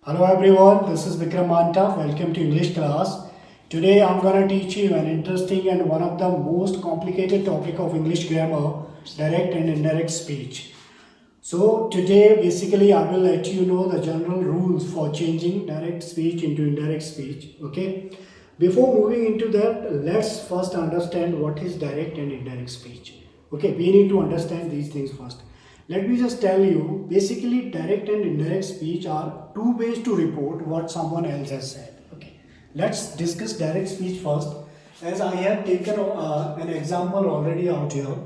Hello everyone, this is Vikram Manta. Welcome to English class. Today I'm going to teach you an interesting and one of the most complicated topic of English grammar, direct and indirect speech. So today basically I will let you know the general rules for changing direct speech into indirect speech. Okay. Before moving into that, let's first understand what is direct and indirect speech. Okay, we need to understand these things first. Let me just tell you, basically direct and indirect speech are two ways to report what someone else has said. Okay, let's discuss direct speech first. As I have taken an example already out here,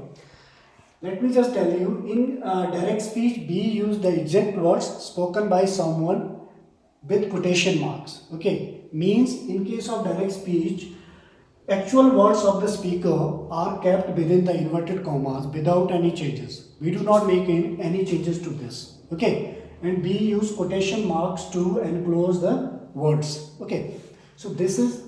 let me just tell you, in direct speech, we use the exact words spoken by someone with quotation marks. Okay, means in case of direct speech, actual words of the speaker are kept within the inverted commas without any changes. We do not make any changes to this. Okay, and we use quotation marks to enclose the words. Okay, so this is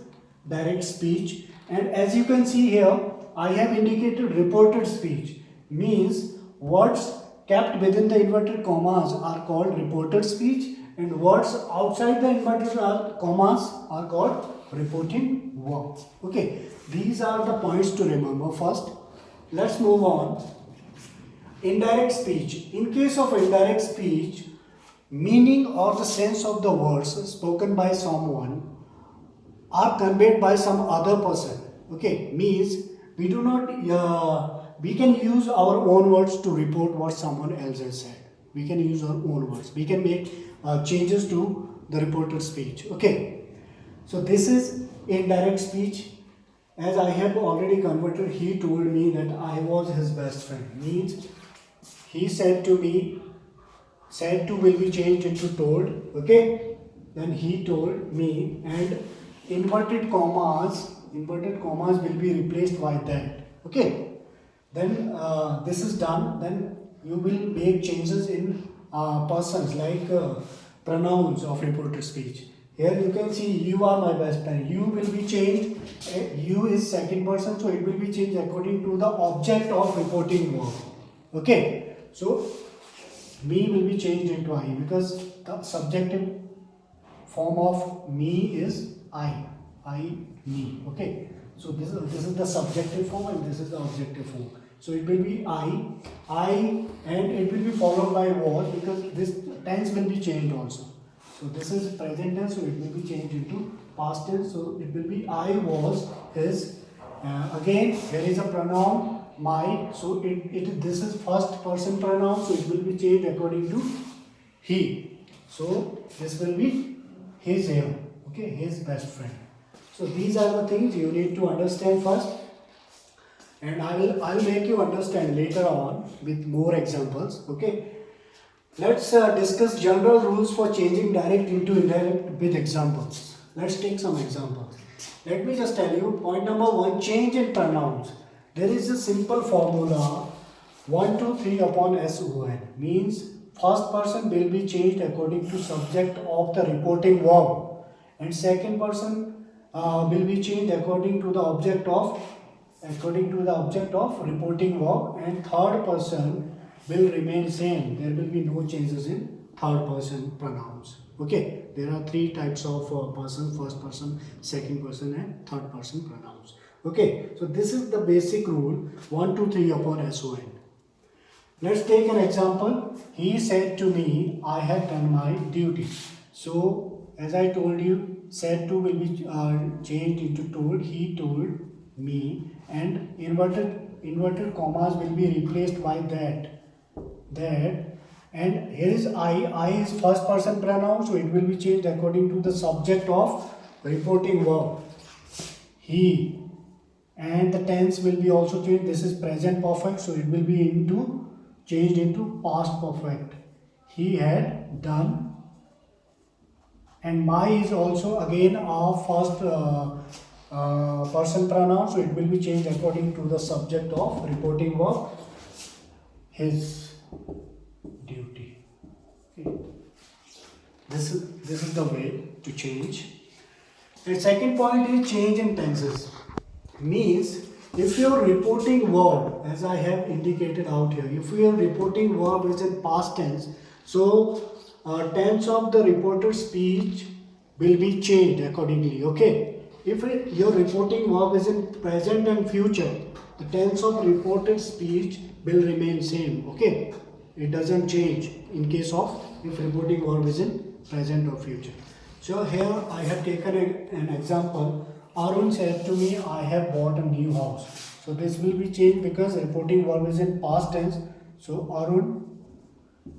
direct speech, and as you can see here, I have indicated reported speech. Means words kept within the inverted commas are called reported speech, and words outside the inverted commas are called reporting verb. Okay, these are the points to remember. First, let's move on. Indirect speech. In case of indirect speech, meaning or the sense of the words spoken by someone are conveyed by some other person. Okay, means we do not we can use our own words to report what someone else has said. We can use our own words. We can make changes to the reported speech. Okay, so this is indirect speech. As I have already converted, he told me that I was his best friend. Means he said to me, said to will be changed into told. Okay, then he told me, and inverted commas will be replaced by that. Okay, then this is done. Then you will make changes in persons like pronouns of reported speech. Here you can see you are my best friend. You will be changed. You is second person, so it will be changed according to the object of reporting verb. Okay, so me will be changed into I because the subjective form of me is I, me. Okay, so this is the subjective form and this is the objective form. So it will be I, and it will be followed by was because this tense will be changed also. So this is present tense, so it will be changed into past tense. So it will be I was his. Again, there is a pronoun my. So this is first person pronoun. So it will be changed according to he. So this will be his here. Okay, his best friend. So these are the things you need to understand first, and I'll make you understand later on with more examples. Okay. Let's discuss general rules for changing direct into indirect with examples. Let's take some examples. Let me just tell you, point number one, change in pronouns. There is a simple formula 1, 2, 3 upon SON. Means first person will be changed according to subject of the reporting verb, and second person will be changed according to the object of reporting verb, and third person will remain same. There will be no changes in third person pronouns. Okay, there are three types of person: first person, second person, and third person pronouns. Okay, so this is the basic rule 1, 2, 3 upon SON. Let's take an example. He said to me, I have done my duty. So as I told you, said to will be changed into told. He told me, and inverted commas will be replaced by that, and here is I is first person pronoun, so it will be changed according to the subject of reporting verb, he, and the tense will be also changed. This is present perfect, so it will be changed into past perfect. He had done, and my is also again our first person pronoun, so it will be changed according to the subject of reporting verb, his duty. Okay. This is the way to change. And second point is change in tenses. Means if your reporting verb, as I have indicated out here, if your reporting verb is in past tense, so tense of the reported speech will be changed accordingly. Okay, if your reporting verb is in present and future, the tense of reported speech will remain same. Okay, it doesn't change in case of if reporting verb is in present or future. So here I have taken an example. Arun said to me, I have bought a new house. So this will be changed because reporting verb is in past tense. So Arun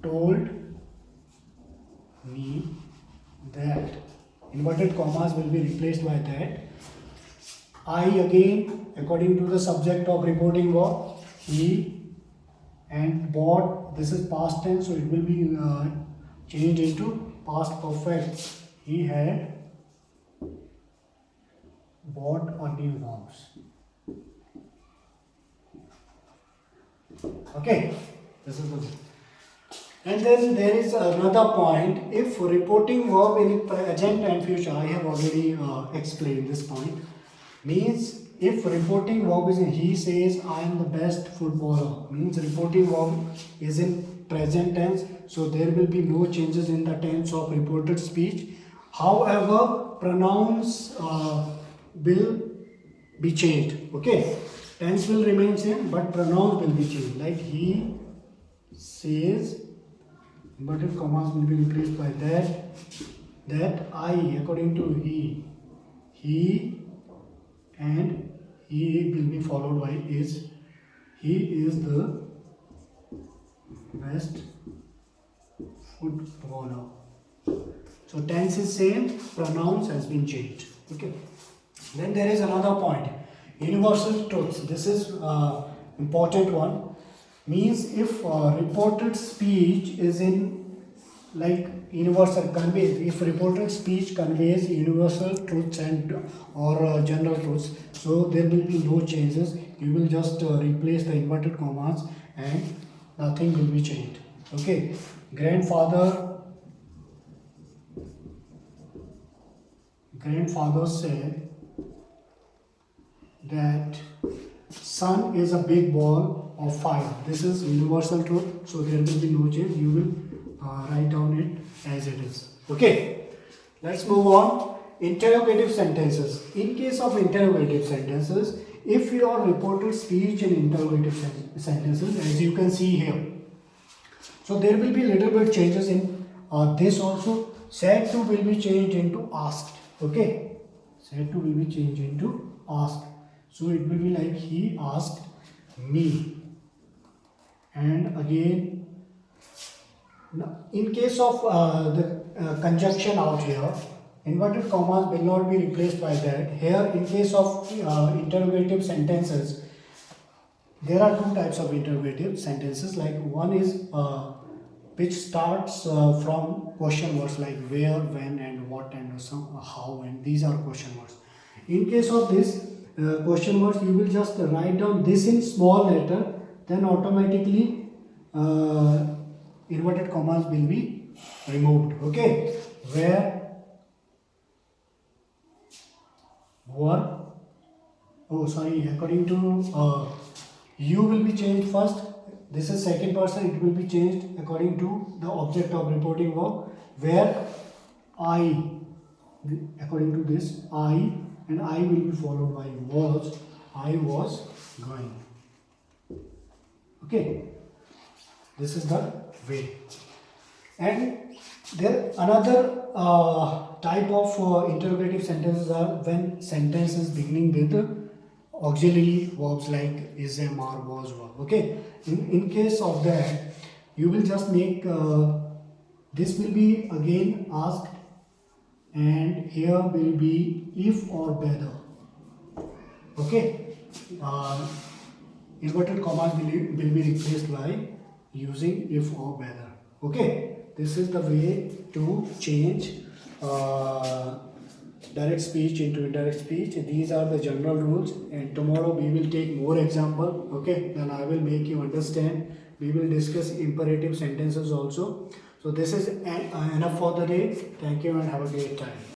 told me that. Inverted commas will be replaced by that. I again, according to the subject of reporting verb, he and bought. This is past tense, so it will be changed into past perfect. He had bought a new house. Okay, this is the. And then there is another point. If reporting verb in present and future, I have already explained this point. Means if reporting verb is in, he says I am the best footballer. Means reporting verb is in present tense, so there will be no changes in the tense of reported speech. However, pronouns will be changed. Okay, tense will remain same, but pronouns will be changed. Like he says. Inverted commas will be replaced by that I, according to he and he will be followed by is. He is the best footballer. So tense is same, pronouns has been changed. Okay. Then there is another point. Universal truths. This is important one. Means if reported speech is in like universal conveys, if reported speech conveys universal truths and or general truths, so there will be no changes. You will just replace the inverted commas and nothing will be changed. Okay, grandfather said that sun is a big ball of fire. This is universal truth, so there will be no change. You will write down it as it is. Okay, let's move on. Interrogative sentences. In case of interrogative sentences, if your reported speech in interrogative sentences, as you can see here, so there will be little bit changes in this also. Said to will be changed into asked. Okay, said to will be changed into asked. So it will be like he asked me. And again, in case of the conjunction out here, inverted commas will not be replaced by that. Here, in case of interrogative sentences, there are two types of interrogative sentences. Like one is which starts from question words like where, when, and what, and how, and these are question words. In case of this question words, you will just write down this in small letter, then automatically inverted commas will be removed. Okay, where, were, oh sorry, according to you will be changed first. This is second person, it will be changed according to the object of reporting verb. Where I, according to this I, and I will be followed by was. I was going. Okay, this is the way. And there another type of interrogative sentences are when sentence is beginning with auxiliary verbs like is, am, are, was, were. Okay, in case of that, you will just make this will be again asked, and here will be if or whether. Okay, inverted commas will be replaced by using if or whether. Okay, this is the way to change direct speech into indirect speech. These are the general rules, and tomorrow we will take more example. Okay, then I will make you understand. We will discuss imperative sentences also. So this is enough for the day. Thank you and have a great time.